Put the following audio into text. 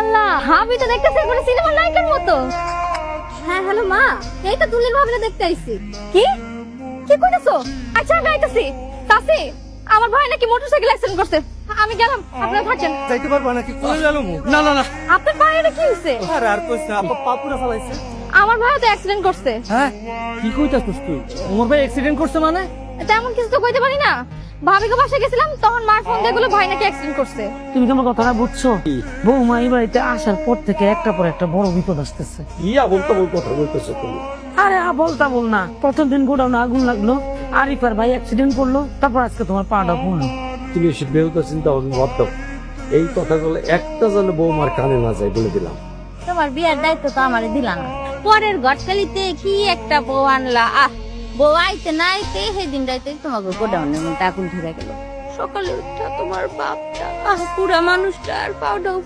আল্লাহ, আমি তো দেখতেছি একবারে সিনেমার নায়িকার মতো। হ্যাঁ হ্যালো মা, এই তো তুলির ভাবিনা দেখতে আইছি। কি কি কইতাছো? আচ্ছা আমি আইতাছি। চাচি, আমার ভাই নাকি মোটরসাইকেল অ্যাক্সিডেন্ট করছে। আমি গেলাম, আপনারা থাকেন। যাইতে পারবা নাকি? কোন গেলাম? না না না, আপনার ভাইয়ের কি হইছে? আরে আর কইছ না, আপা পা পুরা ফালাইছে। আমার ভাই তো অ্যাক্সিডেন্ট করছে। হ্যাঁ, কি কইতাছস তুই? ওমর ভাই অ্যাক্সিডেন্ট করছে মানে? তেমন কিছু তো কইতে পারি না। ভাবিকে বাসায় গেছিলাম, তখন মার ফোন দিয়ে বলল ভাই নাকি অ্যাক্সিডেন্ট করছে। তুমি কি আমার কথাটা বুঝছো? বৌমা এই বাড়িতে আসার পর থেকে একটা পর একটা বড় বিপদ আসতেছে। ইয়া বলতে বল কথা বলতেছো তুমি। আরে বলতা বল না, প্রথম দিন গোডাউনে আগুন লাগলো, আরিফার ভাই অ্যাক্সিডেন্ট করলো, তারপর আজকে তোমার পাটা পড়লো। তুমি এসে বেহুদা চিন্তা ভাবনা বাদ দাও। এই কথাগুলো একটা যেন বৌমার কানে না যায় বলে দিলাম। তোমার বিয়ের দায়িত্ব তো আমারে দিলা না। পরের ঘটকালিতে কি একটা বউ আনলা। বউ আইতে না আইতে সেদিন রাইতে তোমাকে গোডাউনের মধ্যে আগুন ধরে গেল। সকালে উঠা তোমার বাপটা পুরা মানুষটা আর পাউডার